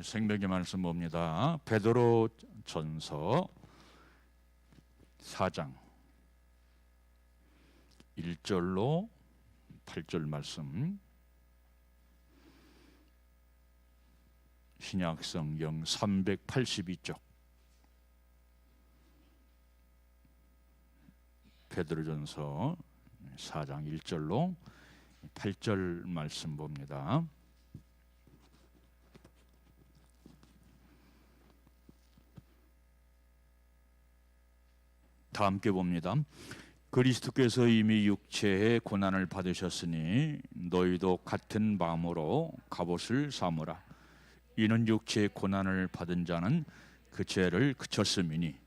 생명의 말씀 봅니다. 베드로 전서 4장 1절로 8절 말씀, 신약성경 382쪽, 베드로전서 4장 1절로 8절 말씀 봅니다. 다 함께 봅니다. 그리스도께서 이미 육체의 고난을 받으셨으니 너희도 같은 마음으로 갑옷을 삼으라. 이는 육체의 고난을 받은 자는 그 죄를 그쳤음이니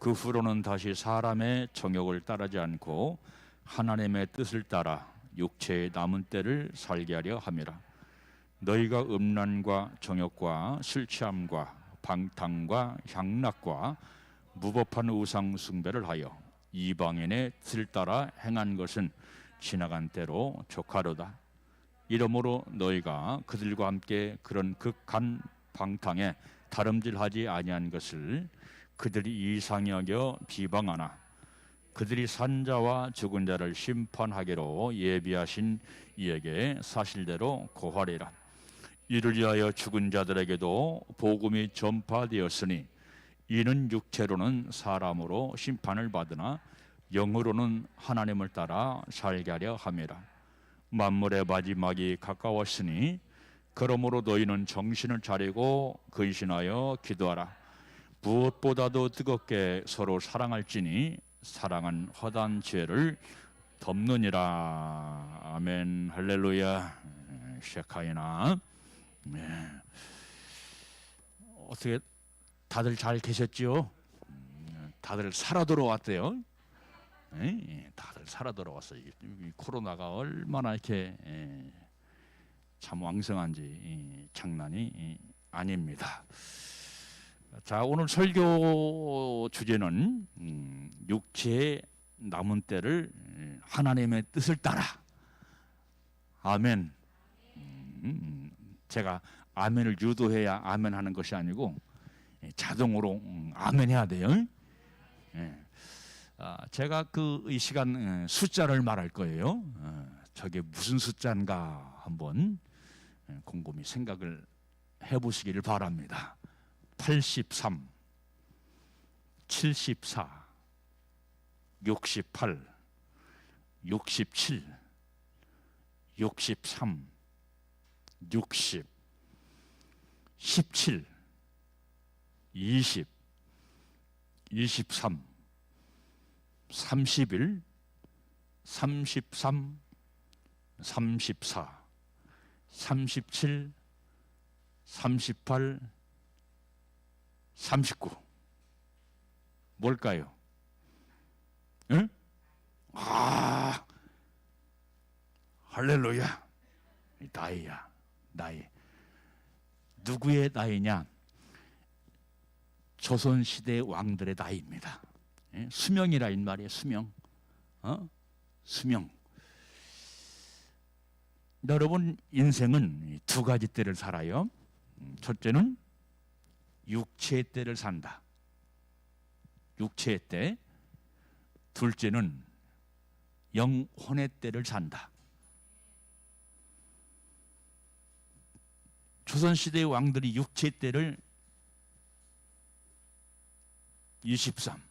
그 후로는 다시 사람의 정욕을 따르지 않고 하나님의 뜻을 따라 육체의 남은 때를 살게 하려 함이라. 너희가 음란과 정욕과 술 취함과 방탕과 향락과 무법한 우상 숭배를 하여 이방인의 뜻을 따라 행한 것은 지나간 때로 조카로다. 이러므로 너희가 그들과 함께 그런 극한 방탕에 다름질하지 아니한 것을 그들이 이상히 여겨 비방하나 그들이 산 자와 죽은 자를 심판하기로 예비하신 이에게 사실대로 고하리라. 이를 위하여 죽은 자들에게도 복음이 전파되었으니 이는 육체로는 사람으로 심판을 받으나 영으로는 하나님을 따라 살게 하려 함이라. 만물의 마지막이 가까웠으니 그러므로 너희는 정신을 차리고 근신하여 기도하라. 무엇보다도 뜨겁게 서로 사랑할지니 사랑은 허다한 죄를 덮느니라. 아멘. 할렐루야. 셰카이나. 네. 어떻게 다들 잘 계셨지요? 다들 살아 돌아왔대요. 다들 살아 돌아왔어요. 코로나가 얼마나 이렇게 참 왕성한지 장난이 아닙니다. 자, 오늘 설교 주제는 육체의 남은 때를 하나님의 뜻을 따라. 아멘. 제가 아멘을 유도해야 아멘 하는 것이 아니고 자동으로 아멘 해야 돼요. 제가 이 시간 숫자를 말할 거예요. 저게 무슨 숫자인가 한번 곰곰이 생각을 해보시기를 바랍니다. 83, 74, 68, 67, 63, 60, 17, 20, 23, 31, 33, 34, 37, 38, 39. 뭘까요? 응? 할렐루야. 나이야, 나이. 누구의 나이냐? 조선시대 왕들의 나이입니다. 수명이라 이 말이에요. 수명. 수명. 여러분 인생은 두 가지 때를 살아요. 첫째는 육체의 때를 산다. 육체의 때. 둘째는 영혼의 때를 산다. 조선시대의 왕들이 육체의 때를 23,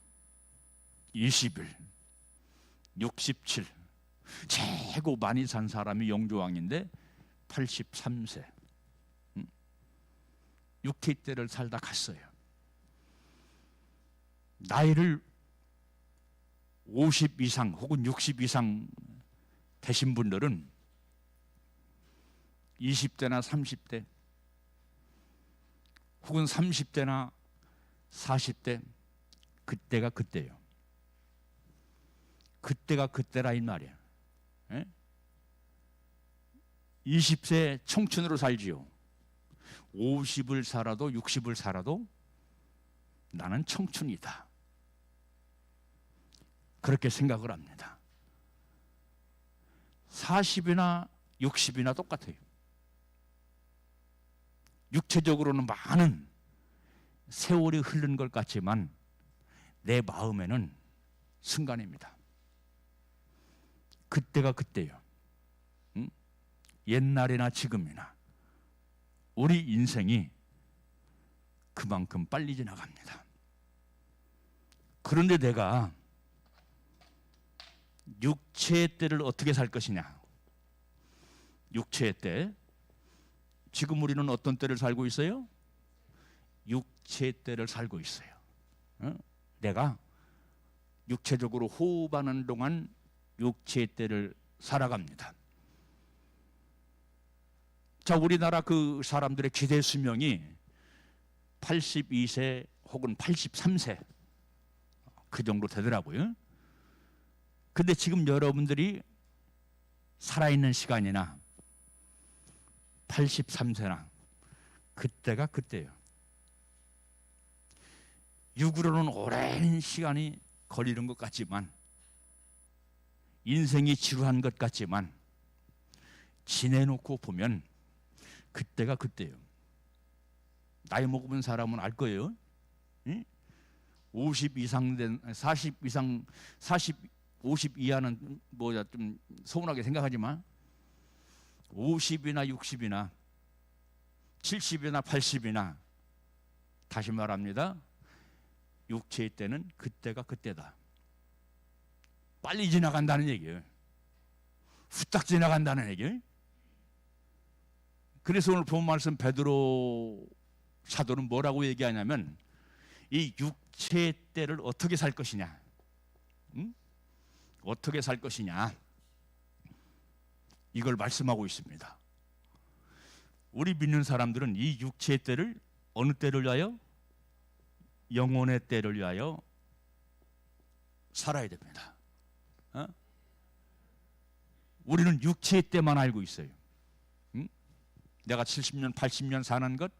21, 67, 최고 많이 산 사람이 영조왕인데 83세. 육체의 때를 살다 갔어요. 나이를 50 이상 혹은 60 이상 되신 분들은 20대나 30대 혹은 30대나 40대, 그때가 그때예요. 그때가 그때라 이 말이에요. 20세 청춘으로 살지요. 50을 살아도 60을 살아도 나는 청춘이다. 그렇게 생각을 합니다. 40이나 60이나 똑같아요. 육체적으로는 많은 세월이 흐른 것 같지만 내 마음에는 순간입니다. 그때가 그때요. 옛날이나 지금이나 우리 인생이 그만큼 빨리 지나갑니다. 그런데 내가 육체의 때를 어떻게 살 것이냐? 육체의 때. 지금 우리는 어떤 때를 살고 있어요? 육체의 때를 살고 있어요. 내가 육체적으로 호흡하는 동안 육체의 때를 살아갑니다. 자, 우리나라 그 사람들의 기대 수명이 82세 혹은 83세 그 정도 되더라고요. 근데 지금 여러분들이 살아있는 시간이나 83세나 그때가 그때예요. 육으로는 오랜 시간이 걸리는 것 같지만, 인생이 지루한 것 같지만 지내놓고 보면 그때가 그때예요. 나이 먹은 사람은 알 거예요. 50 이상 된 40 이상 50 이하는 뭐야 좀 서운하게 생각하지만 50이나 60이나 70이나 80이나 다시 말합니다. 육체의 때는 그때가 그때다. 빨리 지나간다는 얘기예요. 후딱 지나간다는 얘기예요. 그래서 오늘 본 말씀 베드로 사도는 뭐라고 얘기하냐면 이 육체의 때를 어떻게 살 것이냐, 어떻게 살 것이냐, 이걸 말씀하고 있습니다. 우리 믿는 사람들은 이 육체의 때를 어느 때를 위하여? 영혼의 때를 위하여 살아야 됩니다. 우리는 육체의 때만 알고 있어요. 내가 70년, 80년 사는 것,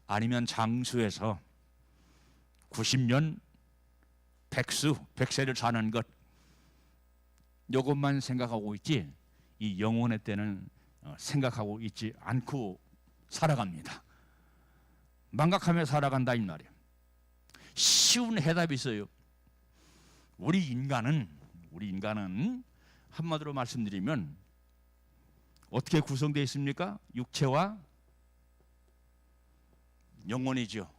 아니면 장수해서 90년, 백수, 100세를 사는 것, 이것만 생각하고 있지 이 영혼의 때는 생각하고 있지 않고 살아갑니다. 망각하며 살아간다 이 말이에요. 쉬운 해답이 있어요. 우리 인간은 한마디로 말씀드리면 어떻게 구성되어 있습니까? 육체와 영혼이죠.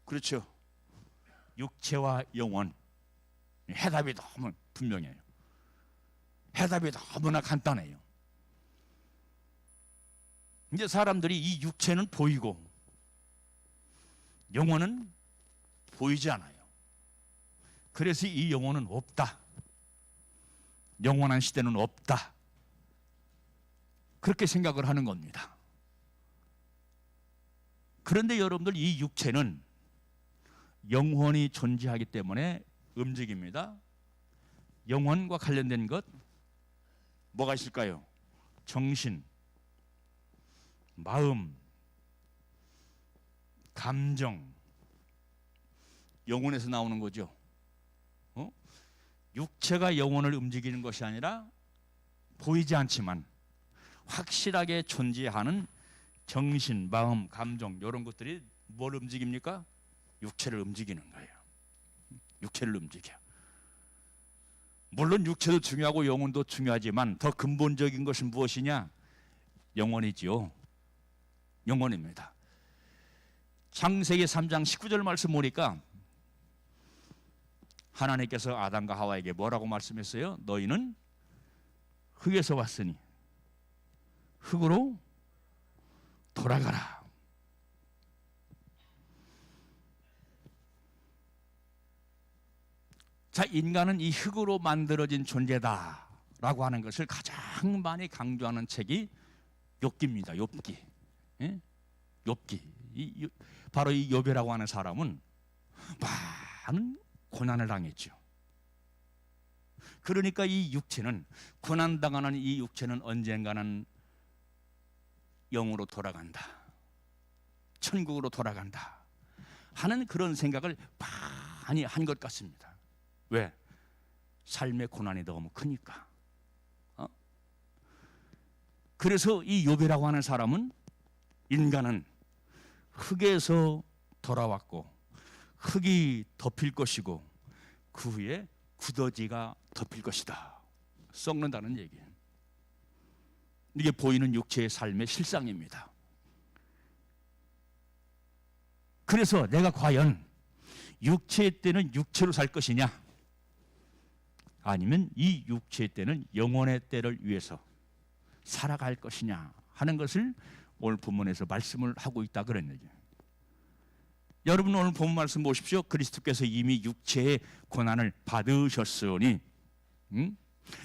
그렇죠. 육체와 영혼. 해답이 너무 분명해요. 해답이 너무나 간단해요. 이제 사람들이 이 육체는 보이고 영혼은 보이지 않아요. 그래서 이 영혼은 없다. 영원한 시대는 없다. 그렇게 생각을 하는 겁니다. 그런데 여러분들, 이 육체는 영혼이 존재하기 때문에 움직입니다. 영혼과 관련된 것 뭐가 있을까요? 정신, 마음, 감정, 영혼에서 나오는 거죠. 육체가 영혼을 움직이는 것이 아니라 보이지 않지만 확실하게 존재하는 정신, 마음, 감정, 이런 것들이 뭘 움직입니까? 육체를 움직이는 거예요. 육체를 움직여. 물론 육체도 중요하고 영혼도 중요하지만 더 근본적인 것은 무엇이냐? 영혼이지요. 영혼입니다. 창세기 3장 19절 말씀 보니까 하나님께서 아담과 하와에게 뭐라고 말씀했어요? 너희는 흙에서 왔으니 흙으로 돌아가라. 자, 인간은 이 흙으로 만들어진 존재다라고 하는 것을 가장 많이 강조하는 책이 욥기입니다. 욥기. 예? 욥기. 바로 이 욥이라고 하는 사람은 많은 고난을 당했죠. 그러니까 이 육체는, 고난당하는 이 육체는 언젠가는 영으로 돌아간다, 천국으로 돌아간다 하는 그런 생각을 많이 한 것 같습니다. 왜? 삶의 고난이 너무 크니까. 그래서 이 욥이라고 하는 사람은 인간은 흙에서 돌아왔고 흙이 덮일 것이고 그 후에 구더지가 덮일 것이다. 썩는다는 얘기예요. 이게 보이는 육체의 삶의 실상입니다. 그래서 내가 과연 육체의 때는 육체로 살 것이냐, 아니면 이 육체의 때는 영혼의 때를 위해서 살아갈 것이냐 하는 것을 오늘 본문에서 말씀을 하고 있다 그런 얘기예요. 여러분 오늘 본문 말씀 보십시오. 그리스도께서 이미 육체의 고난을 받으셨으니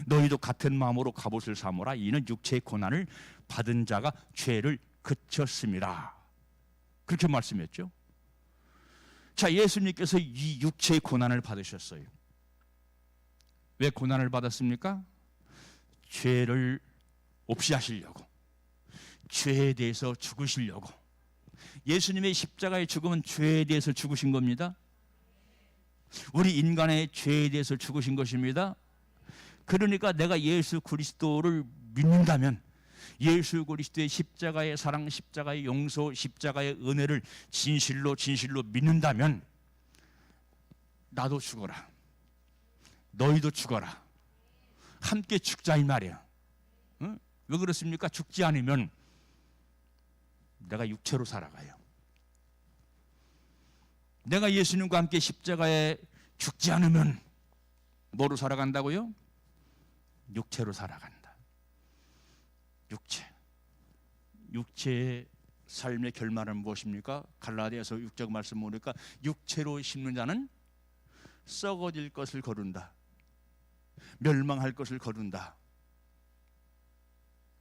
너희도 같은 마음으로 갑옷을 삼으라. 이는 육체의 고난을 받은 자가 죄를 그쳤습니다. 그렇게 말씀했죠. 자, 예수님께서 이 육체의 고난을 받으셨어요. 왜 고난을 받았습니까? 죄를 없이 하시려고, 죄에 대해서 죽으시려고. 예수님의 십자가의 죽음은 죄에 대해서 죽으신 겁니다. 우리 인간의 죄에 대해서 죽으신 것입니다. 그러니까 내가 예수 그리스도를 믿는다면, 예수 그리스도의 십자가의 사랑, 십자가의 용서, 십자가의 은혜를 진실로 믿는다면 나도 죽어라, 너희도 죽어라, 함께 죽자 이 말이야. 응? 왜 그렇습니까? 죽지 않으면 내가 육체로 살아가요. 내가 예수님과 함께 십자가에 죽지 않으면 뭐로 살아간다고요? 육체로 살아간다. 육체의 삶의 결말은 무엇입니까? 갈라디아서 6장 말씀 보니까 육체로 심는 자는 썩어질 것을 거둔다, 멸망할 것을 거둔다,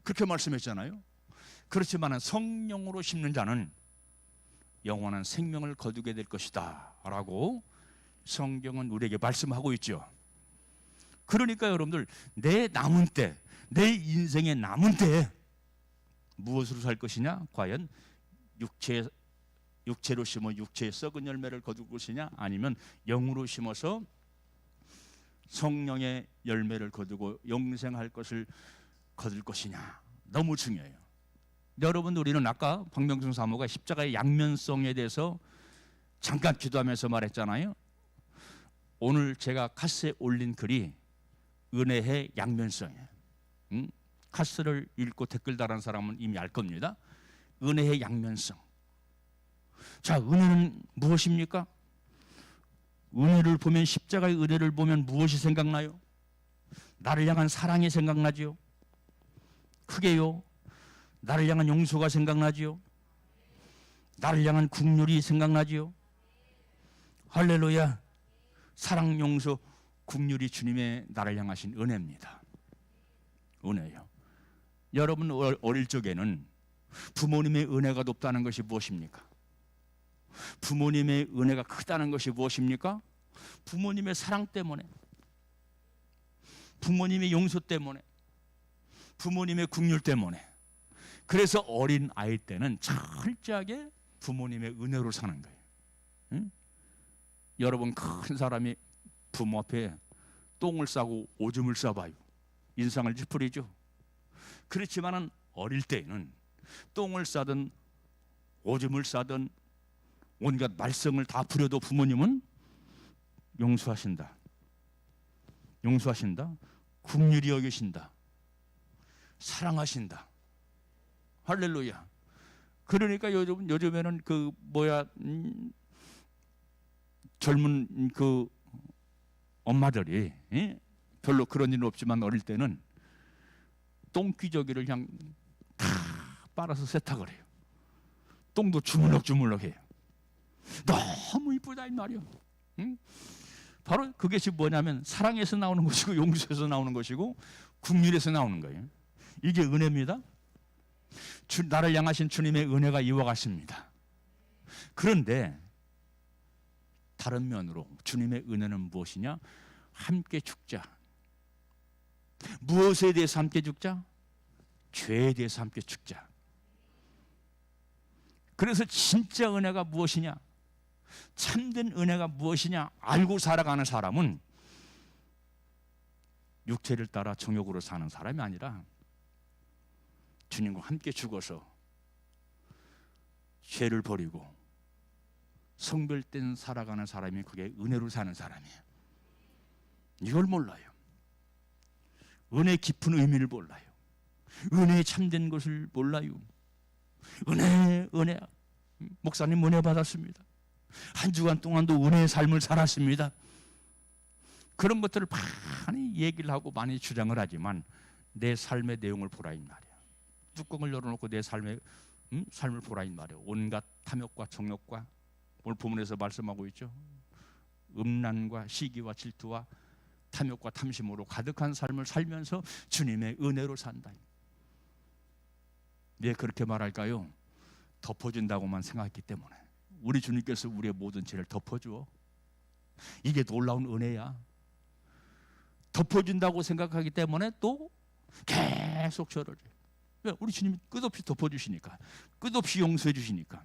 그렇게 말씀했잖아요. 그렇지만 성령으로 심는 자는 영원한 생명을 거두게 될 것이다 라고 성경은 우리에게 말씀하고 있죠. 그러니까 여러분들, 내 남은 때, 내 인생의 남은 때에 무엇으로 살 것이냐? 과연 육체로 심어 육체의 썩은 열매를 거둘 것이냐, 아니면 영으로 심어서 성령의 열매를 거두고 영생할 것을 거둘 것이냐. 너무 중요해요. 여러분, 우리는 아까 박명순 사모가 십자가의 양면성에 대해서 잠깐 기도하면서 말했잖아요. 오늘 제가 카스에 올린 글이 은혜의 양면성이에요. 카스를 읽고 댓글 달은 사람은 이미 알 겁니다. 은혜의 양면성. 자, 은혜는 무엇입니까? 은혜를 보면, 십자가의 은혜를 보면 무엇이 생각나요? 나를 향한 사랑이 생각나지요. 크게요. 나를 향한 용서가 생각나지요. 나를 향한 긍휼이 생각나지요. 할렐루야. 사랑, 용서, 긍휼이 주님의 나를 향하신 은혜입니다. 은혜요. 여러분 어릴 적에는 부모님의 은혜가 높다는 것이 무엇입니까? 부모님의 은혜가 크다는 것이 무엇입니까? 부모님의 사랑 때문에, 부모님의 용서 때문에, 부모님의 긍휼 때문에. 그래서 어린 아이 때는 철저하게 부모님의 은혜로 사는 거예요. 응? 여러분, 큰 사람이 부모 앞에 똥을 싸고 오줌을 싸봐요. 인상을 찌푸리죠. 그렇지만은 어릴 때에는 똥을 싸든 오줌을 싸든 온갖 말썽을 다 부려도 부모님은 용서하신다, 긍휼히 여기신다, 사랑하신다. 할렐루야. 그러니까 요즘에는 젊은 엄마들이 별로 그런 일은 없지만 어릴 때는 똥기저귀를 그냥 다 빨아서 세탁을 해요. 똥도 주물럭주물럭 해요. 너무 이쁘다 이 말이요. 바로 그것이 뭐냐면 사랑에서 나오는 것이고, 용서에서 나오는 것이고, 긍휼에서 나오는 거예요. 이게 은혜입니다. 나를 향하신 주님의 은혜가 이와 같습니다. 그런데 다른 면으로 주님의 은혜는 무엇이냐? 함께 죽자. 무엇에 대해서 함께 죽자? 죄에 대해서 함께 죽자. 그래서 진짜 은혜가 무엇이냐? 참된 은혜가 무엇이냐? 알고 살아가는 사람은 육체를 따라 정욕으로 사는 사람이 아니라 주님과 함께 죽어서 죄를 버리고 성별된 살아가는 사람이 그게 은혜로 사는 사람이에요. 이걸 몰라요. 은혜의 깊은 의미를 몰라요. 은혜의 참된 것을 몰라요. 은혜. 목사님 은혜 받았습니다. 한 주간 동안도 은혜의 삶을 살았습니다. 그런 것들을 많이 얘기를 하고 많이 주장을 하지만 내 삶의 내용을 보라 이 말이야. 뚜껑을 열어놓고 내 삶을 보라 이 말이야. 온갖 탐욕과 정욕과 오늘 본문에서 말씀하고 있죠. 음란과 시기와 질투와 탐욕과 탐심으로 가득한 삶을 살면서 주님의 은혜로 산다. 왜 그렇게 말할까요? 덮어준다고만 생각했기 때문에. 우리 주님께서 우리의 모든 죄를 덮어주어. 이게 놀라운 은혜야. 덮어준다고 생각하기 때문에 또 계속 저를. 왜? 우리 주님이 끝없이 덮어주시니까, 끝없이 용서해 주시니까.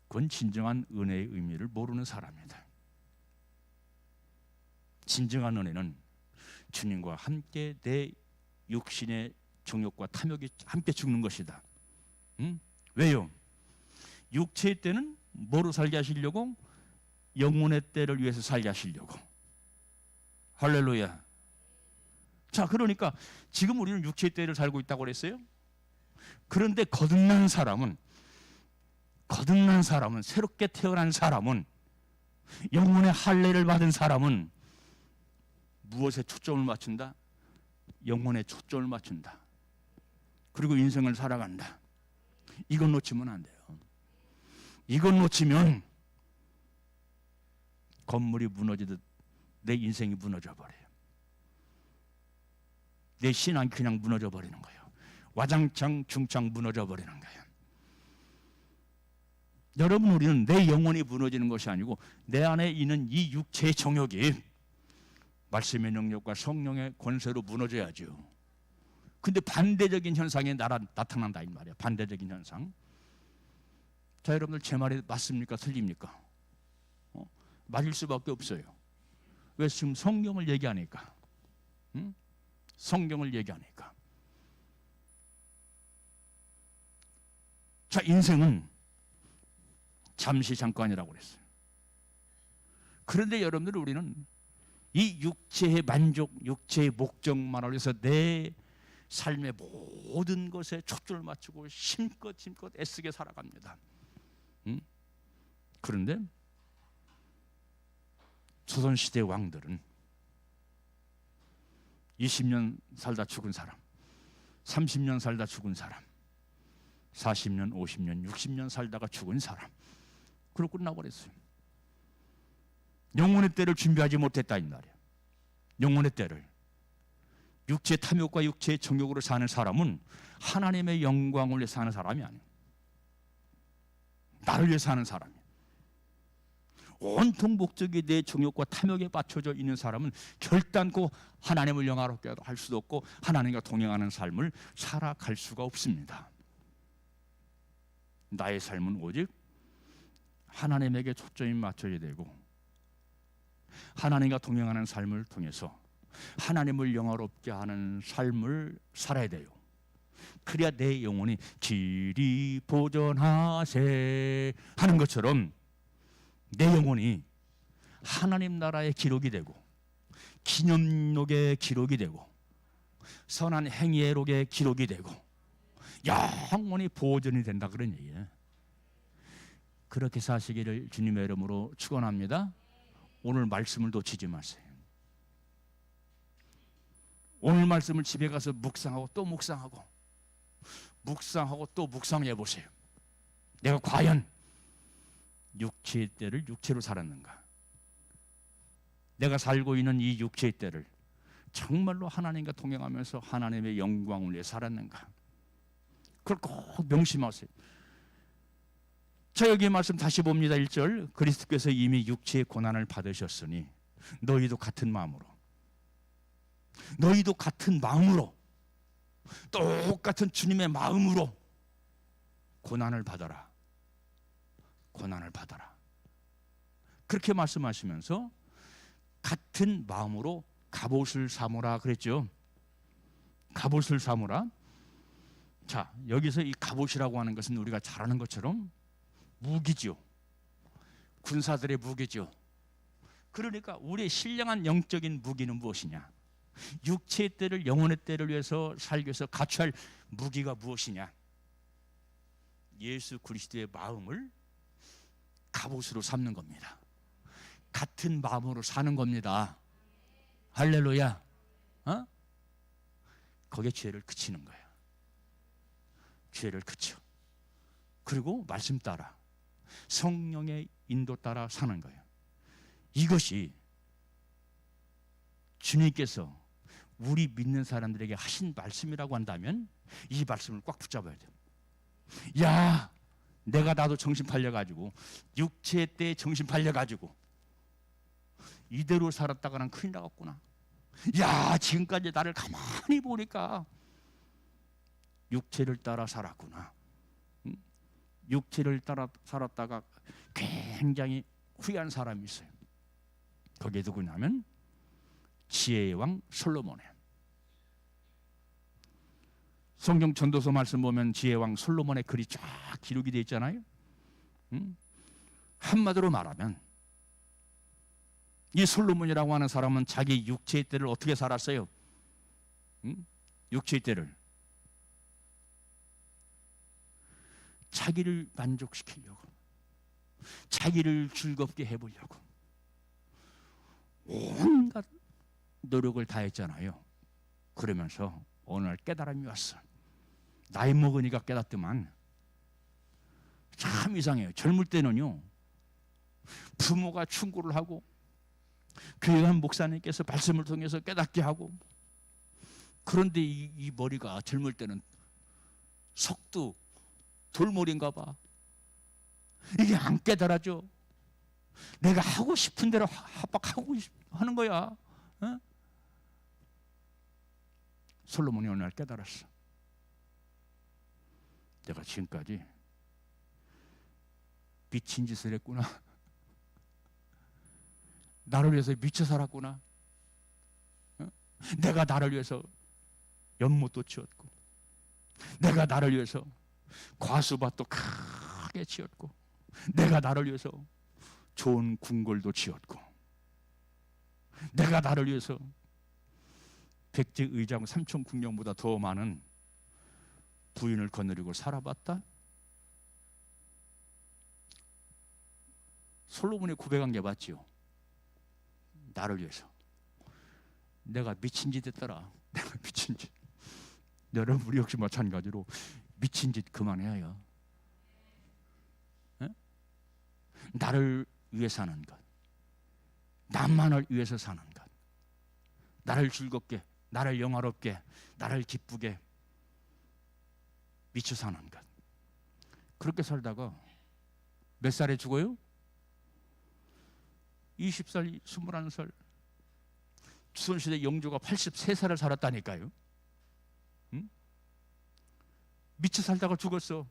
그건 진정한 은혜의 의미를 모르는 사람이다. 진정한 은혜는 주님과 함께 내 육신의 정욕과 탐욕이 함께 죽는 것이다. 왜요? 육체의 때는 뭐로 살게 하시려고? 영혼의 때를 위해서 살게 하시려고. 할렐루야. 자, 그러니까 지금 우리는 육체의 때를 살고 있다고 그랬어요. 그런데 거듭난 사람은, 새롭게 태어난 사람은, 영혼의 할례를 받은 사람은 무엇에 초점을 맞춘다? 영혼에 초점을 맞춘다. 그리고 인생을 살아간다. 이건 놓치면 안 돼요. 이건 놓치면 건물이 무너지듯 내 인생이 무너져 버려요. 내 신앙이 그냥 무너져 버리는 거예요. 와장창 중창 무너져 버리는 거예요. 여러분, 우리는 내 영혼이 무너지는 것이 아니고 내 안에 있는 이 육체의 정욕이 말씀의 능력과 성령의 권세로 무너져야죠. 근데 반대적인 현상이 나타난다 이 말이야. 반대적인 현상. 자, 여러분들 제 말이 맞습니까? 틀립니까? 맞을 수밖에 없어요. 왜? 지금 성경을 얘기하니까. 성경을 얘기하니까. 자, 인생은 잠시 잠깐이라고 그랬어요. 그런데 여러분들, 우리는 이 육체의 만족, 육체의 목적만을 위해서 내 삶의 모든 것에 초점을 맞추고 힘껏 애쓰게 살아갑니다. 그런데 조선시대 왕들은 20년 살다 죽은 사람, 30년 살다 죽은 사람, 40년, 50년, 60년 살다가 죽은 사람, 그러고 끝나버렸어요. 영혼의 때를 준비하지 못했다 이 말이야. 영혼의 때를. 육체의 탐욕과 육체의 정욕으로 사는 사람은 하나님의 영광을 위해 사는 사람이 아니에요. 나를 위해 사는 사람이에요. 온통 목적이 내 정욕과 탐욕에 받쳐져 있는 사람은 결단코 하나님을 영화롭게 할 수도 없고 하나님과 동행하는 삶을 살아갈 수가 없습니다. 나의 삶은 오직 하나님에게 초점이 맞춰야 되고 하나님과 동행하는 삶을 통해서 하나님을 영화롭게 하는 삶을 살아야 돼요. 그래야 내 영혼이 길이 보존하세 하는 것처럼 내 영혼이 하나님 나라의 기록이 되고 기념록의 기록이 되고 선한 행위의 록의 기록이 되고 영원히 보존이 된다 그런 얘기예요. 그렇게 사시기를 주님의 이름으로 축원합니다. 오늘 말씀을 놓치지 마세요. 오늘 말씀을 집에 가서 묵상하고 또 묵상하고 또 묵상해 보세요. 내가 과연 육체의 때를 육체로 살았는가? 내가 살고 있는 이 육체의 때를 정말로 하나님과 동행하면서 하나님의 영광을 위해 살았는가? 그걸 꼭 명심하세요. 자, 여기 말씀 다시 봅니다. 1절. 그리스도께서 이미 육체의 고난을 받으셨으니 너희도 같은 마음으로 똑같은 주님의 마음으로 고난을 받아라. 그렇게 말씀하시면서 같은 마음으로 갑옷을 삼으라 그랬죠. 갑옷을 삼으라. 자, 여기서 이 갑옷이라고 하는 것은 우리가 잘 아는 것처럼 무기죠. 군사들의 무기죠. 그러니까 우리의 신령한 영적인 무기는 무엇이냐? 육체의 때를, 영혼의 때를 위해서 살기 위해서 갖춰야 할 무기가 무엇이냐? 예수 그리스도의 마음을 갑옷으로 삼는 겁니다. 같은 마음으로 사는 겁니다. 할렐루야. 거기에 죄를 그치는 거야. 죄를 그쳐. 그리고 말씀 따라, 성령의 인도 따라 사는 거예요. 이것이 주님께서 우리 믿는 사람들에게 하신 말씀이라고 한다면 이 말씀을 꽉 붙잡아야 돼요. 야, 내가 나도 정신 팔려가지고, 육체의 때에 정신 팔려가지고 이대로 살았다가는 큰일 나갔구나. 야, 지금까지 나를 가만히 보니까 육체를 따라 살았구나. 육체를 따라 살았다가 굉장히 후회한 사람이 있어요. 거기에 누구냐면 지혜의 왕 솔로몬이에요. 성경 전도서 말씀 보면 지혜의 왕 솔로몬의 글이 쫙 기록이 되어 있잖아요. 한마디로 말하면 이 솔로몬이라고 하는 사람은 자기 육체의 때를 어떻게 살았어요? 육체의 때를 자기를 만족시키려고, 자기를 즐겁게 해보려고 온갖 노력을 다했잖아요. 그러면서 어느 날 깨달음이 왔어. 나이 먹으니까 깨닫더만 참 이상해요. 젊을 때는요, 부모가 충고를 하고 교회 한 목사님께서 말씀을 통해서 깨닫게 하고, 그런데 이 머리가 젊을 때는 석두 돌머리인가 봐. 이게 안 깨달아져. 내가 하고 싶은 대로 합박하고 하는 거야. 솔로몬이 어느 날 깨달았어. 내가 지금까지 미친 짓을 했구나. 나를 위해서 미쳐 살았구나. 내가 나를 위해서 연못도 지었고, 내가 나를 위해서 과수밭도 크게 지었고, 내가 나를 위해서 좋은 궁궐도 지었고, 내가 나를 위해서 백제 의장 삼천 궁령보다 더 많은 부인을 거느리고 살아봤다. 솔로몬이 고백한 게 맞지요. 나를 위해서 내가 미친 짓 했더라. 내가 미친 짓. 여러분, 우리 역시 마찬가지로 미친 짓 그만해야. 나를 위해 사는 것, 나만을 위해서 사는 것, 나를 즐겁게, 나를 영화롭게, 나를 기쁘게 미쳐 사는 것. 그렇게 살다가 몇 살에 죽어요? 20살, 21살. 조선시대 영조가 83살을 살았다니까요. 미쳐 살다가 죽었어.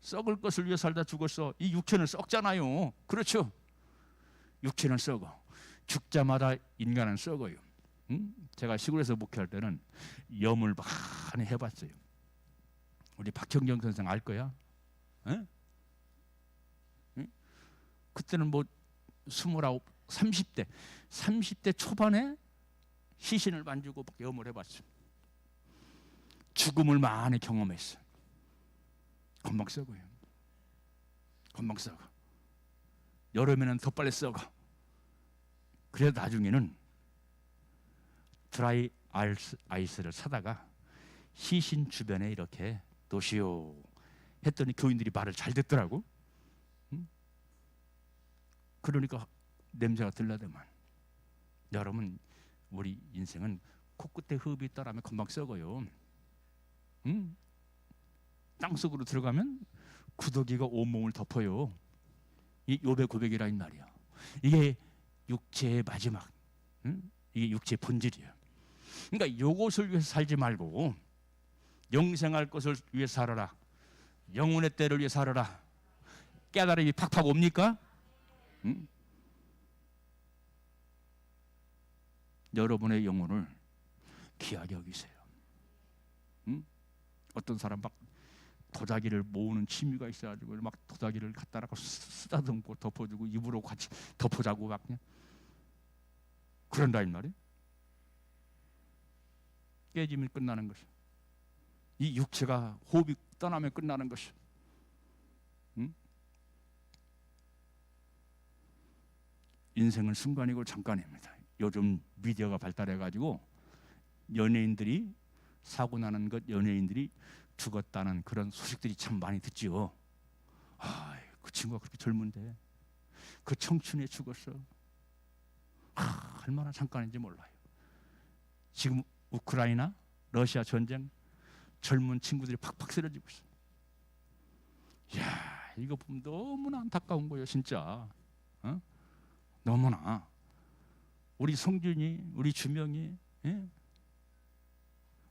썩을 것을 위해 살다 죽었어. 이 육체는 썩잖아요. 그렇죠? 육체는 썩어. 죽자마다 인간은 썩어요. 제가 시골에서 목회할 때는 염을 많이 해봤어요. 우리 박형경 선생 알 거야. 그때는 뭐 29, 30대 초반에 시신을 만지고 염을 해봤어요. 죽음을 많이 경험했어. 금방 썩어요. 금방 썩어. 여름에는 더 빨리 썩어. 그래서 나중에는 드라이 아이스를 사다가 시신 주변에 이렇게 놓으시오 했더니 교인들이 말을 잘 듣더라고. 그러니까 냄새가 들라더만. 여러분, 우리 인생은 코끝에 흡이 있다라면 금방 썩어요. 땅속으로 들어가면 구더기가 온몸을 덮어요. 이 욥의 고백이라 이 말이야. 이게 육체의 마지막, 이게 육체의 본질이야. 그러니까 이것을 위해서 살지 말고 영생할 것을 위해 살아라. 영혼의 때를 위해 살아라. 깨달음이 팍팍 옵니까? 여러분의 영혼을 귀하게 여기세요. 어떤 사람 막 도자기를 모으는 취미가 있어가지고 막 도자기를 갖다가 쓰다듬고 덮어주고 입으로 같이 덮어자고 막 그냥 그런다 이 말이에요. 깨지면 끝나는 것이, 이 육체가 호흡이 떠나면 끝나는 것이. 응? 인생은 순간이고 잠깐입니다. 요즘 미디어가 발달해가지고 연예인들이 사고 나는 것, 연예인들이 죽었다는 그런 소식들이 참 많이 듣지요. 아, 그 친구가 그렇게 젊은데 그 청춘에 죽었어. 얼마나 잠깐인지 몰라요. 지금 우크라이나, 러시아 전쟁, 젊은 친구들이 팍팍 쓰러지고 있어. 이야, 이거 보면 너무나 안타까운 거예요, 진짜. 어? 너무나. 우리 성준이, 우리 주명이, 예?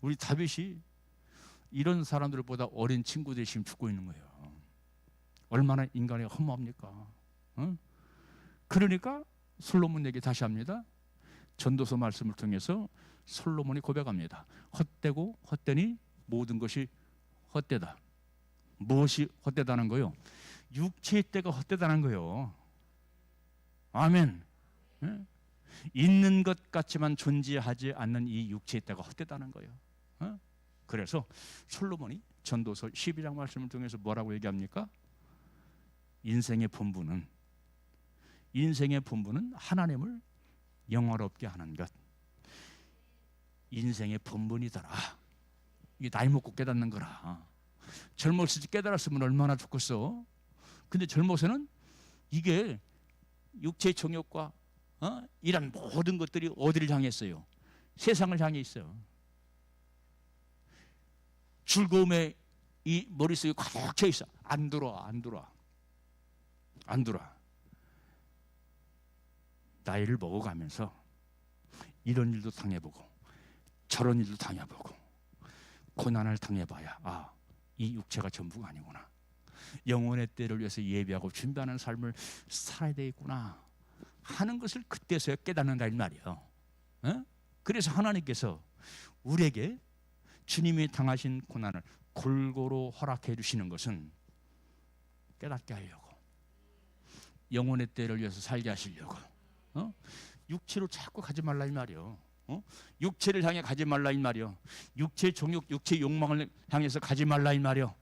우리 다윗이 이런 사람들보다 어린 친구들이 지금 죽고 있는 거예요. 얼마나 인간이 허무합니까? 어? 그러니까 솔로몬 얘기 다시 합니다. 전도서 말씀을 통해서 솔로몬이 고백합니다. 헛되고 헛되니 모든 것이 헛되다. 무엇이 헛되다는 거요? 육체의 때가 헛되다는 거요. 아멘. 예? 있는 것 같지만 존재하지 않는 이 육체의 때가 헛되다는 거예요. 어? 그래서 솔로몬이 전도서 12장 말씀을 통해서 뭐라고 얘기합니까? 인생의 본분은 하나님을 영화롭게 하는 것. 인생의 본분이더라. 이게 나이 먹고 깨닫는 거라. 젊었을 때 깨달았으면 얼마나 좋겠어. 근데 젊어서는 이게 육체의 정욕과 이런 모든 것들이 어디를 향했어요? 세상을 향해 있어요. 즐거움에 이 머릿속에 가득 차 있어. 안 들어와. 나이를 먹어가면서 이런 일도 당해보고 저런 일도 당해보고 고난을 당해봐야 이 육체가 전부가 아니구나. 영혼의 때를 위해서 예비하고 준비하는 삶을 살아야 되겠구나 하는 것을 그때서야 깨닫는다 이 말이에요. 그래서 하나님께서 우리에게 주님이 당하신 고난을 골고루 허락해 주시는 것은 깨닫게 하려고, 영혼의 때를 위해서 살게 하시려고. 육체로 자꾸 가지 말라 이 말이요. 육체를 향해 가지 말라 이 말이요. 육체의 정욕, 육체의 욕망을 향해서 가지 말라 이 말이요.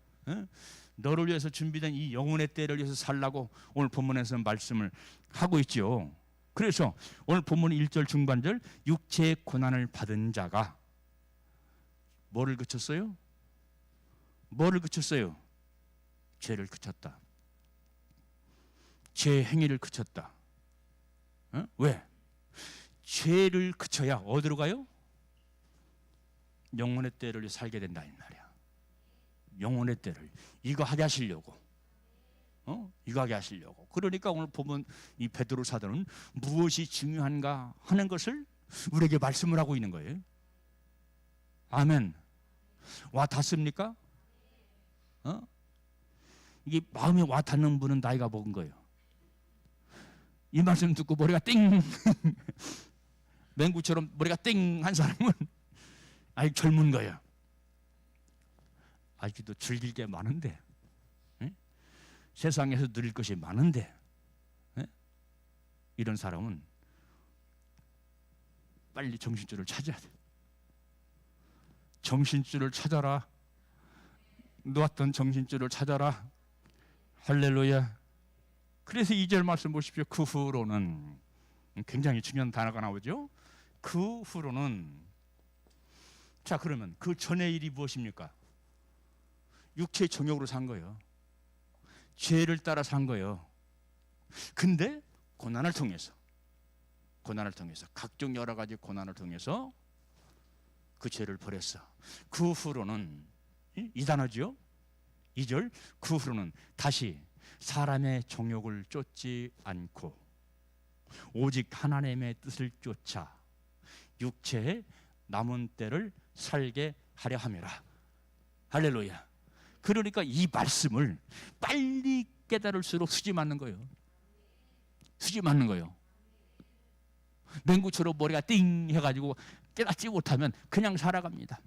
너를 위해서 준비된 이 영혼의 때를 위해서 살라고 오늘 본문에서 말씀을 하고 있죠. 그래서 오늘 본문 1절 중반절, 육체의 고난을 받은 자가 뭐를 그쳤어요? 죄를 그쳤다. 죄 행위를 그쳤다. 왜? 죄를 그쳐야 어디로 가요? 영혼의 때를 살게 된다 이 말이야. 영혼의 때를 이거 하게 하시려고. 이거 하게 하시려고. 그러니까 오늘 보면 이 베드로 사도는 무엇이 중요한가 하는 것을 우리에게 말씀을 하고 있는 거예요. 아멘. 와 닿습니까? 이게 마음에 와 닿는 분은 나이가 먹은 거예요. 이 말씀 듣고 머리가 띵 맹구처럼 머리가 띵 한 사람은 아직 젊은 거예요. 아직도 즐길 게 많은데, 세상에서 누릴 것이 많은데, 이런 사람은 빨리 정신줄을 찾아야 돼. 정신줄을 찾아라. 놓았던 정신줄을 찾아라. 할렐루야. 그래서 2절 말씀 보십시오. 그 후로는, 굉장히 중요한 단어가 나오죠. 그 후로는. 자, 그러면 그 전의 일이 무엇입니까? 육체의 정욕으로 산 거예요. 죄를 따라 산 거예요. 근데 고난을 통해서 각종 여러 가지 고난을 통해서 그 죄를 버렸어. 그 후로는, 이 단어죠. 2절, 그 후로는 다시 사람의 정욕을 쫓지 않고 오직 하나님의 뜻을 쫓아 육체의 남은 때를 살게 하려 함이라. 할렐루야. 그러니까 이 말씀을 빨리 깨달을수록 수지 맞는 거예요. 맹구처럼 머리가 띵 해가지고 깨닫지 못하면 그냥 살아갑니다.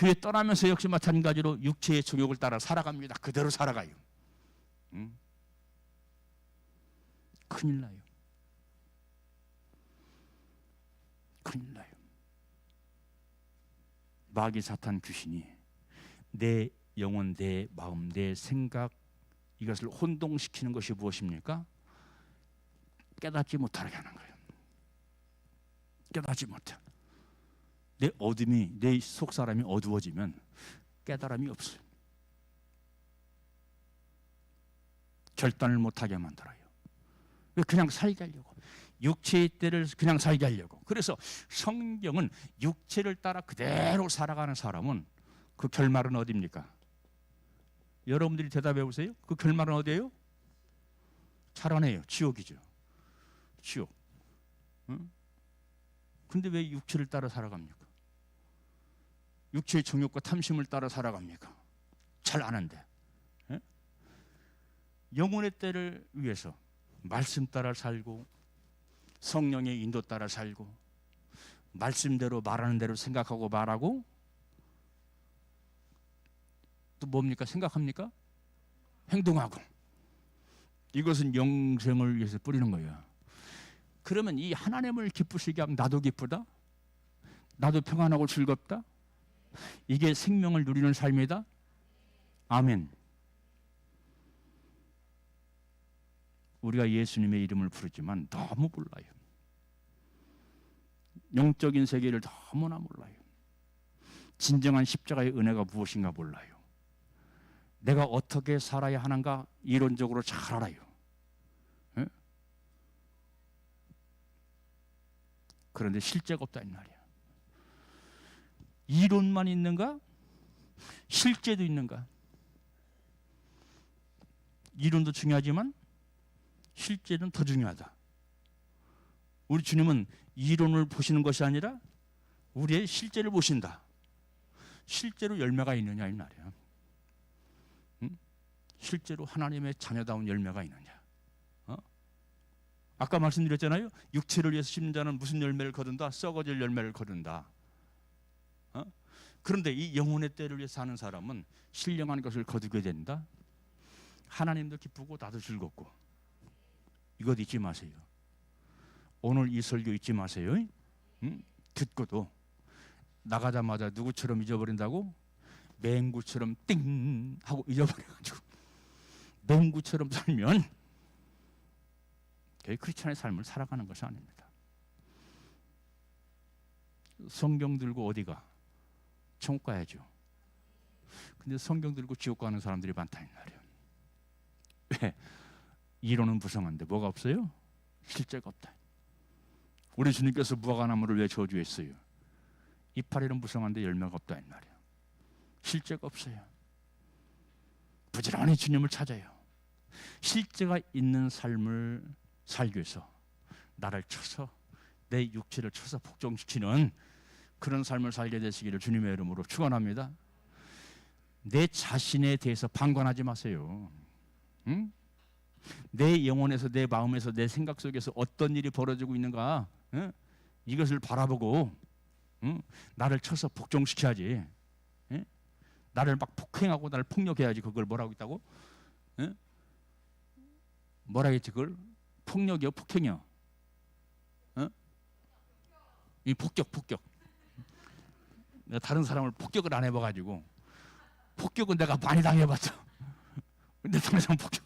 교회 떠나면서 역시 마찬가지로 육체의 정욕을 따라 살아갑니다. 그대로 살아가요. 큰일 나요. 큰일 나요. 마귀 사탄 귀신이 내 영혼, 내 마음, 내 생각 이것을 혼동시키는 것이 무엇입니까? 깨닫지 못하게 하는 거예요. 깨닫지 못해. 내 어둠이, 내 속사람이 어두워지면 깨달음이 없어요. 결단을 못하게 만들어요. 왜? 그냥 살게 하려고. 육체의 때를 그냥 살게 하려고. 그래서 성경은 육체를 따라 그대로 살아가는 사람은 그 결말은 어디입니까? 여러분들이 대답해 보세요. 그 결말은 어디예요? 살아내요. 지옥이죠. 지옥. 응? 근데 왜 육체를 따라 살아갑니까? 육체의 정욕과 탐심을 따라 살아갑니까? 잘 아는데. 예? 영혼의 때를 위해서 말씀 따라 살고 성령의 인도 따라 살고 말씀대로 말하는 대로 생각하고 말하고 또 뭡니까? 생각합니까? 행동하고. 이것은 영생을 위해서 뿌리는 거예요. 그러면 이 하나님을 기쁘시게 하면 나도 기쁘다? 나도 평안하고 즐겁다? 이게 생명을 누리는 삶이다? 아멘. 우리가 예수님의 이름을 부르지만 너무 몰라요. 영적인 세계를 너무나 몰라요. 진정한 십자가의 은혜가 무엇인가 몰라요. 내가 어떻게 살아야 하는가 이론적으로 잘 알아요. 에? 그런데 실제가 없다 이 말이야. 이론만 있는가? 실제도 있는가? 이론도 중요하지만 실제는 더 중요하다. 우리 주님은 이론을 보시는 것이 아니라 우리의 실제를 보신다. 실제로 열매가 있느냐 이 말이야. 응? 실제로 하나님의 자녀다운 열매가 있느냐. 아까 말씀드렸잖아요. 육체를 위해서 심는 자는 무슨 열매를 거둔다? 썩어질 열매를 거둔다. 그런데 이 영혼의 때를 위해서 사는 사람은 신령한 것을 거두게 된다. 하나님도 기쁘고 나도 즐겁고. 이것 잊지 마세요. 오늘 이 설교 잊지 마세요. 응? 듣고도 나가자마자 누구처럼 잊어버린다고? 맹구처럼 띵 하고 잊어버려가지고 맹구처럼 살면 크리스찬의 삶을 살아가는 것이 아닙니다. 성경 들고 어디가? 천국 가야죠. 근데 성경 들고 지옥 가는 사람들이 많다 이 말이에요. 왜? 이론은 무성한데 뭐가 없어요? 실제가 없다. 우리 주님께서 무화과나무를 왜 저주했어요? 이파리는 무성한데 열매가 없다 이 말이에요. 실제가 없어요. 부지런히 주님을 찾아요. 실제가 있는 삶을 살기 위해서 나를 쳐서 내 육체를 쳐서 복종시키는 그런 삶을 살게 되시기를 주님의 이름으로 축원합니다. 내 자신에 대해서 방관하지 마세요. 응? 내 영혼에서, 내 마음에서, 내 생각 속에서 어떤 일이 벌어지고 있는가, 응? 이것을 바라보고 응? 나를 쳐서 복종시켜야지. 응? 나를 막 폭행하고 나를 폭력해야지. 그걸 뭐라고 했다고? 응? 뭐라 했지 그걸? 폭력이요? 폭행이요? 응? 이 폭격. 내가 다른 사람을 폭격을 안 해봐가지고 폭격은 내가 많이 당해봤죠. 근데 다른 사람 폭격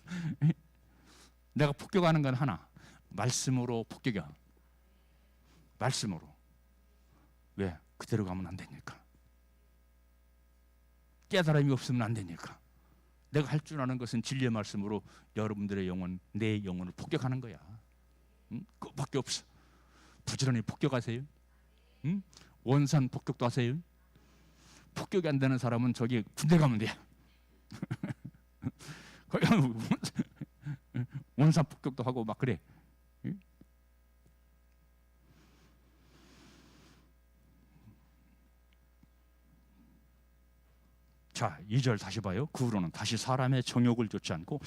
내가 폭격하는 건 하나, 말씀으로 폭격이야. 말씀으로. 왜? 그대로 가면 안 되니까. 깨달음이 없으면 안 되니까. 내가 할 줄 아는 것은 진리의 말씀으로 여러분들의 영혼, 내 영혼을 폭격하는 거야. 응? 그것밖에 없어. 부지런히 폭격하세요. 응? 원산 폭격도 하세요. 폭격이 안 되는 사람은 저기 군대 가면 돼. 원산 폭격도 하고 막 그래. 응? 자, 2절 다시 봐요. 그 후로는 다시 사람의 정욕을 쫓지 않고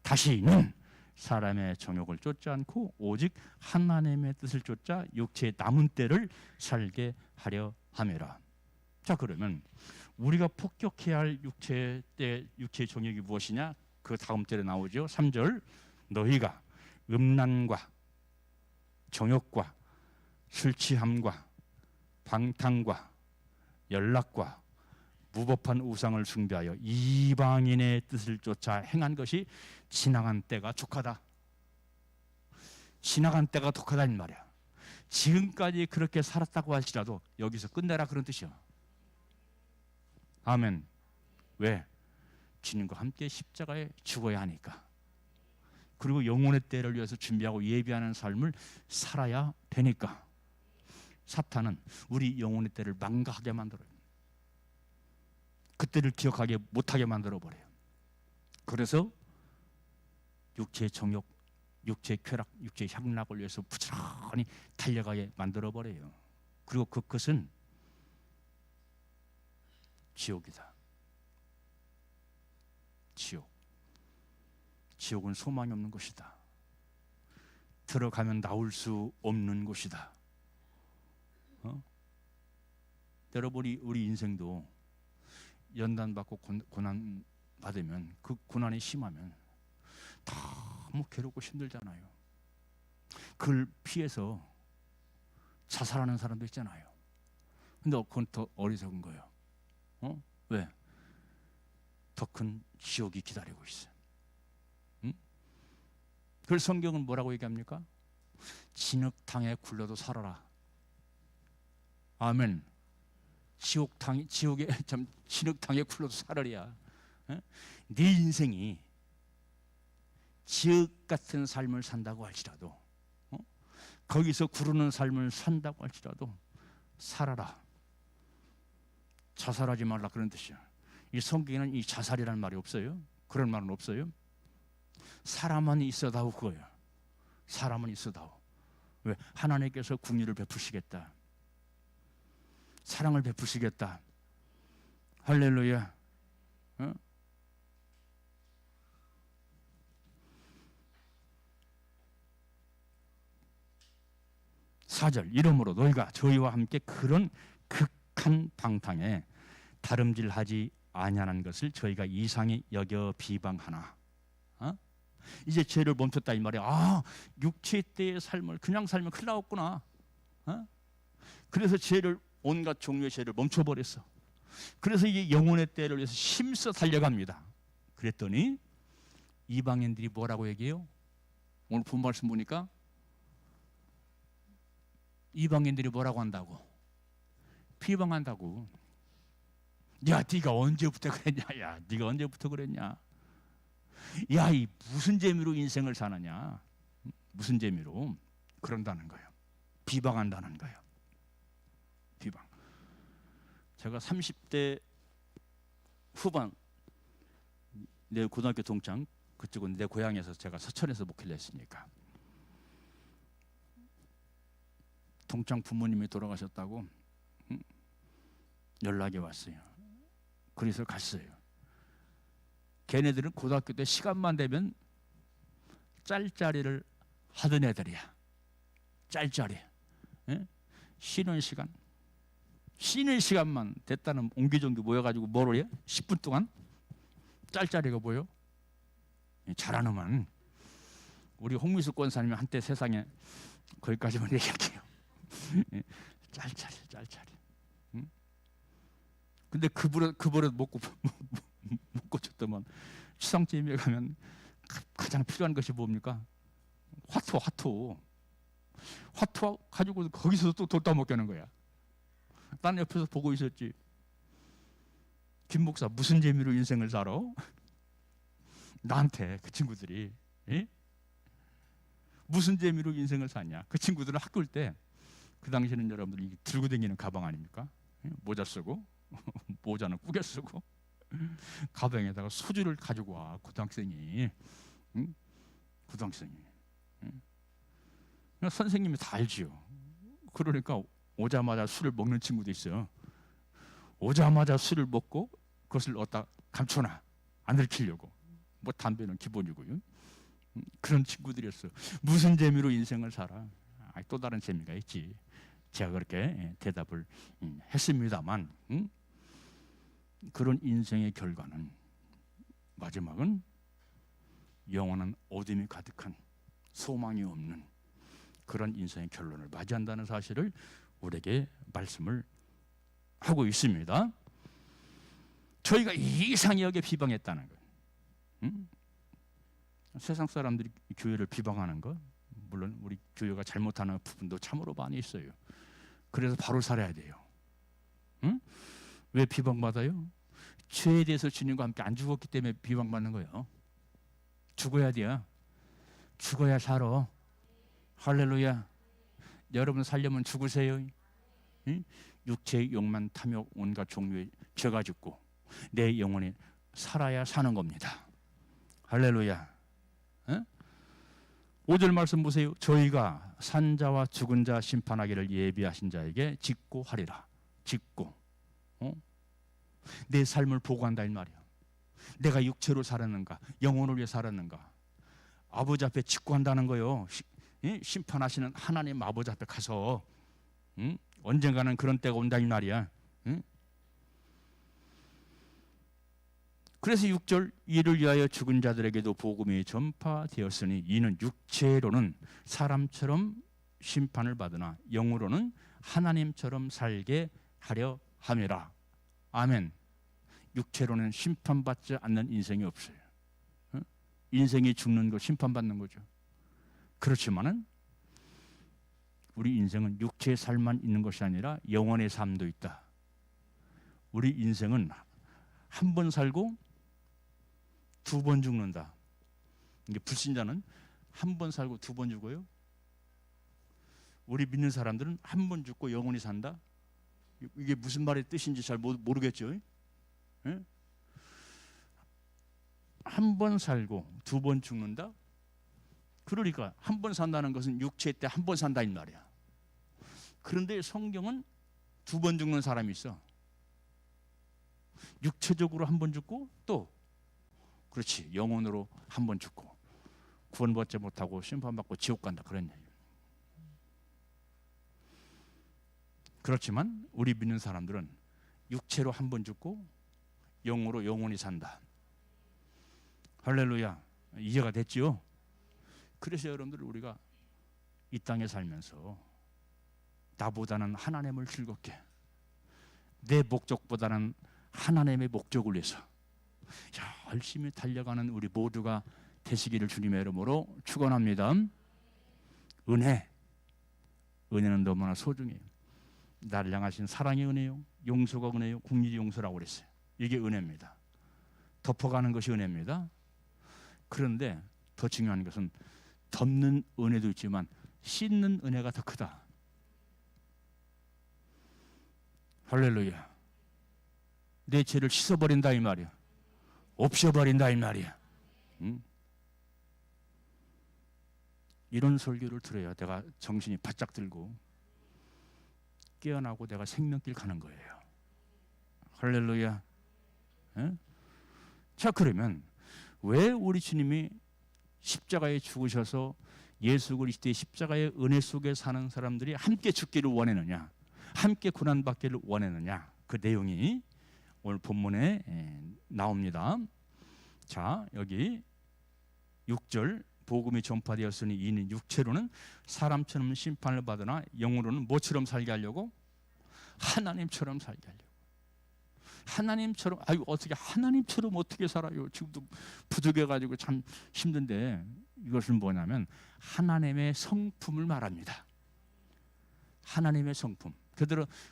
다시는 사람의 정욕을 쫓지 않고 오직 하나님의 뜻을 쫓자 육체의 남은 때를 살게 하려 함이라. 자, 그러면 우리가 폭격해야 할 육체의 정욕이 무엇이냐? 그 다음 절에 나오죠. 3절, 너희가 음란과 정욕과 술 취함과 방탕과 연락과 무법한 우상을 숭배하여 이방인의 뜻을 쫓아 행한 것이 지나간 때가 족하다. 지나간 때가 독하다 이 말이야. 지금까지 그렇게 살았다고 할지라도 여기서 끝내라 그런 뜻이야. 아멘. 왜? 주님과 함께 십자가에 죽어야 하니까. 그리고 영혼의 때를 위해서 준비하고 예비하는 삶을 살아야 되니까. 사탄은 우리 영혼의 때를 망각하게 만들어요. 그때를 기억하게 못하게 만들어버려요. 그래서 육체의 정욕, 육체의 쾌락, 육체의 향락을 위해서 부지런히 달려가게 만들어버려요. 그리고 그것은 지옥이다. 지옥. 지옥은 소망이 없는 곳이다. 들어가면 나올 수 없는 곳이다. 여러분이 우리 인생도 연단받고 고난 받으면 그 고난이 심하면 너무 괴롭고 힘들잖아요. 그걸 피해서 자살하는 사람도 있잖아요. 근데 그건 더 어리석은 거예요. 왜? 더 큰 지옥이 기다리고 있어요. 그래서 성경은 뭐라고 얘기합니까? 진흙탕에 굴러도 살아라. 아멘. 지옥에 참 진흙탕에 굴러도 살아야. 네 인생이 지옥 같은 삶을 산다고 할지라도, 거기서 구르는 삶을 산다고 할지라도 살아라. 자살하지 말라 그런 뜻이야. 이 성경에는 이 자살이라는 말이 없어요. 그런 말은 없어요. 사람은 있어다오 그거예요. 사람은 있어다오. 왜? 하나님께서 긍휼을 베푸시겠다. 사랑을 베푸시겠다. 할렐루야. 4절, 이러므로 너희가 저희와 함께 그런 극한 방탕에 다름질하지 아니하는 것을 저희가 이상히 여겨 비방하나. 이제 죄를 멈췄다 이 말이야. 육체 때의 삶을 그냥 살면 큰일 나겠구나. 그래서 죄를, 온갖 종류의 죄를 멈춰버렸어. 그래서 이게 영혼의 때를 위해서 힘써 달려갑니다. 그랬더니 이방인들이 뭐라고 얘기해요? 오늘 본 말씀 보니까 이방인들이 뭐라고 한다고? 비방한다고. 야, 네가 언제부터 그랬냐? 야, 네가 언제부터 그랬냐? 야, 이 무슨 재미로 인생을 사느냐? 무슨 재미로? 그런다는 거예요. 비방한다는 거예요. 비방. 제가 30대 후반, 내 고등학교 동창, 그쪽은 내 고향에서 제가 서천에서 목회를 했으니까 동창 부모님이 돌아가셨다고 연락이 왔어요. 그래서 갔어요. 걔네들은 고등학교 때 시간만 되면 짤짜리를 하던 애들이야. 짤짜리. 쉬는 시간만 됐다는 옹기종기 모여가지고 뭐로 해? 10분 동안 짤짜리가 뭐요? 잘하는만 우리 홍미숙 권사님이 한때 세상에 거기까지만 얘기할게요. 짤짜리. 근데 그 버릇 못 고쳤더만 추상제미에 가면 가장 필요한 것이 뭡니까? 화투 가지고 거기서 또 돌다 먹겠는 거야. 딴 옆에서 보고 있었지. 김 목사 무슨 재미로 인생을 살아? 나한테 그 친구들이 무슨 재미로 인생을 사냐? 그 친구들은 학교일 때 그 당시에는 여러분들이 들고 다니는 가방 아닙니까? 모자 쓰고 모자는 꾸겨 쓰고 가방에다가 소주를 가지고 와. 고등학생이. 선생님이 다 알지요. 그러니까 오자마자 술을 먹는 친구도 있어요. 오자마자 술을 먹고 그것을 어디다 감춰놔. 안 들키려고. 뭐 담배는 기본이고요. 그런 친구들이었어요. 무슨 재미로 인생을 살아? 또 다른 재미가 있지. 제가 그렇게 대답을 했습니다만, 그런 인생의 결과는 마지막은 영원한 어둠이 가득한 소망이 없는 그런 인생의 결론을 맞이한다는 사실을 우리에게 말씀을 하고 있습니다. 저희가 이상하게 비방했다는 것, 세상 사람들이 교회를 비방하는 것, 물론 우리 교회가 잘못하는 부분도 참으로 많이 있어요. 그래서 바로 살아야 돼요. 왜 비방받아요? 죄에 대해서 주님과 함께 안 죽었기 때문에 비방받는 거예요. 죽어야 돼요. 죽어야 살아. 할렐루야. 여러분 살려면 죽으세요. 육체의 욕만, 탐욕, 온갖 종류의 죄가 죽고 내 영혼이 살아야 사는 겁니다. 할렐루야. 5절 말씀 보세요. 저희가 산자와 죽은 자 심판하기를 예비하신 자에게 직고 하리라. 직고. 내 삶을 보고한다 이 말이야. 내가 육체로 살았는가, 영혼을 위해 살았는가. 아버지 앞에 직고한다는 거요. 심판하시는 하나님 아버지 앞에 가서 언젠가는 그런 때가 온다 이 말이야. 그래서 6절, 이를 위하여 죽은 자들에게도 복음이 전파되었으니 이는 육체로는 사람처럼 심판을 받으나 영으로는 하나님처럼 살게 하려 함이라. 아멘. 육체로는 심판받지 않는 인생이 없어요. 인생이 죽는 거 심판받는 거죠. 그렇지만은 우리 인생은 육체의 삶만 있는 것이 아니라 영혼의 삶도 있다. 우리 인생은 한 번 살고 두 번 죽는다. 이게 불신자는 한 번 살고 두 번 죽어요. 우리 믿는 사람들은 한 번 죽고 영원히 산다. 이게 무슨 말의 뜻인지 잘 모르겠죠. 한 번 살고 두 번 죽는다. 그러니까 한 번 산다는 것은 육체 때 한 번 산다 이 말이야. 그런데 성경은 두 번 죽는 사람이 있어. 육체적으로 한 번 죽고 또 그렇지 영혼으로 한 번 죽고 구원받지 못하고 심판받고 지옥 간다 그런 얘기예요. 그렇지만 우리 믿는 사람들은 육체로 한 번 죽고 영으로 영원히 산다. 할렐루야. 이해가 됐지요? 그래서 여러분들 우리가 이 땅에 살면서 나보다는 하나님을 즐겁게, 내 목적보다는 하나님의 목적을 위해서 열심히 달려가는 우리 모두가 되시기를 주님의 이름으로 축원합니다. 은혜는 너무나 소중해요. 나를 향하신 사랑의 은혜요, 용서가 은혜요, 국리의 용서라고 그랬어요. 이게 은혜입니다. 덮어가는 것이 은혜입니다. 그런데 더 중요한 것은 덮는 은혜도 있지만 씻는 은혜가 더 크다. 할렐루야. 내 죄를 씻어버린다 이 말이야. 없애버린다 이 말이야. 이런 설교를 들어야 내가 정신이 바짝 들고 깨어나고 내가 생명길 가는 거예요. 할렐루야. 자, 그러면 왜 우리 주님이 십자가에 죽으셔서 예수 그리스도의 십자가의 은혜 속에 사는 사람들이 함께 죽기를 원했느냐, 함께 고난받기를 원했느냐, 그 내용이 오늘 본문에 나옵니다. 자, 여기 6절, 복음이 전파되었으니 이는 육체로는 사람처럼 심판을 받으나 영으로는 뭐처럼 살게 하려고? 하나님처럼 살게 하려고. 하나님처럼, 아유 어떻게 하나님처럼 어떻게 살아요? 지금도 부족해가지고 참 힘든데, 이것은 뭐냐면 하나님의 성품을 말합니다. 하나님의 성품.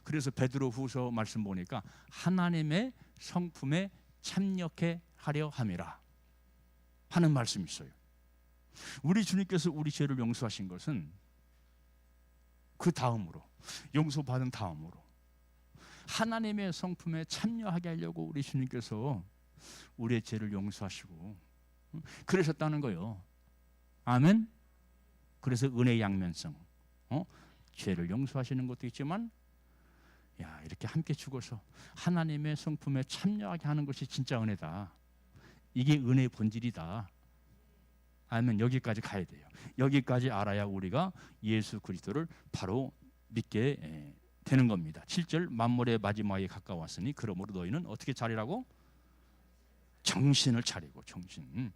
그래서 베드로후서 말씀 보니까 하나님의 성품에 참여케 하려 함이라 하는 말씀이 있어요. 우리 주님께서 우리 죄를 용서하신 것은 그 다음으로, 용서받은 다음으로 하나님의 성품에 참여하게 하려고 우리 주님께서 우리의 죄를 용서하시고 그러셨다는 거예요. 아멘. 그래서 은혜의 양면성, 죄를 용서하시는 것도 있지만 이렇게 함께 죽어서 하나님의 성품에 참여하게 하는 것이 진짜 은혜다. 이게 은혜의 본질이다. 아멘. 여기까지 가야 돼요. 여기까지 알아야 우리가 예수 그리스도를 바로 믿게 되는 겁니다. 7절 만물의 마지막에 가까웠으니 그러므로 너희는 어떻게 차리라고? 정신을 차리고 정신.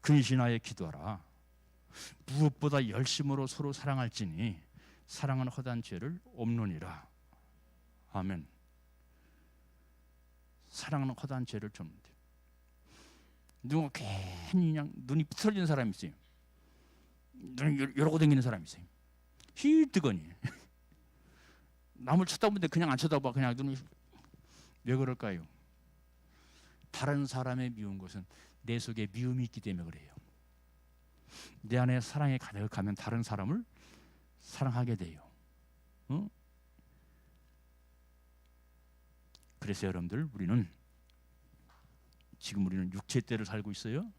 근신하여 기도하라. 무엇보다 열심으로 서로 사랑할지니 사랑은 허다한 죄를 없느니라. 아멘. 사랑은 허다한 죄를 좀. 누가 괜히 그냥 눈이 부스러진 사람이 있어요. 눈이 이러고 다니는 사람이 있어요. 희뜨거니. 남을 쳐다보는데 그냥 안 쳐다봐. 그냥 눈이. 왜 그럴까요? 다른 사람의 미운 것은 내 속에 미움이 있기 때문에 그래요. 내 안에 사랑이 가득하면 다른 사람을 사랑하게 돼요. 그래서 여러분들 우리는 지금 우리는 육체 때를 살고 있어요.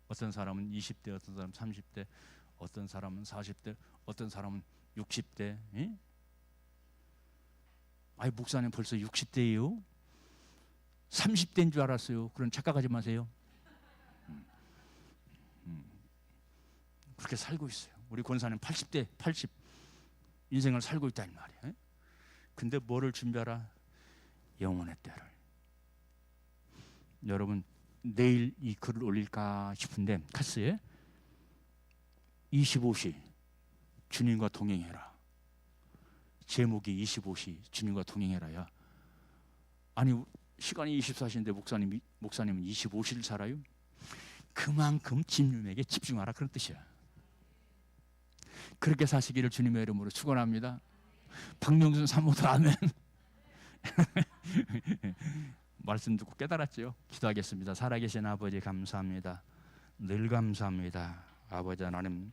어떤 사람은 20대, 어떤 사람은 30대, 어떤 사람은 40대, 어떤 사람은 60대. 예? 아이 목사님 벌써 60대예요? 30대인 줄 알았어요. 그런 착각하지 마세요. 그렇게 살고 있어요. 우리 권사님 80대, 80 인생을 살고 있다는 말이에요. 근데 뭐를 준비하라? 영혼의 때를. 여러분 내일 이 글을 올릴까 싶은데 카스에 25시 주님과 동행해라. 제목이 25시 주님과 동행해라야. 아니 시간이 24시인데 목사님은 25시를 살아요? 그만큼 주님에게 집중하라 그런 뜻이야. 그렇게 사시기를 주님의 이름으로 축원합니다. 박명순 사모도 아멘. 말씀 듣고 깨달았죠. 기도하겠습니다. 살아계신 아버지 감사합니다. 늘 감사합니다. 아버지 하나님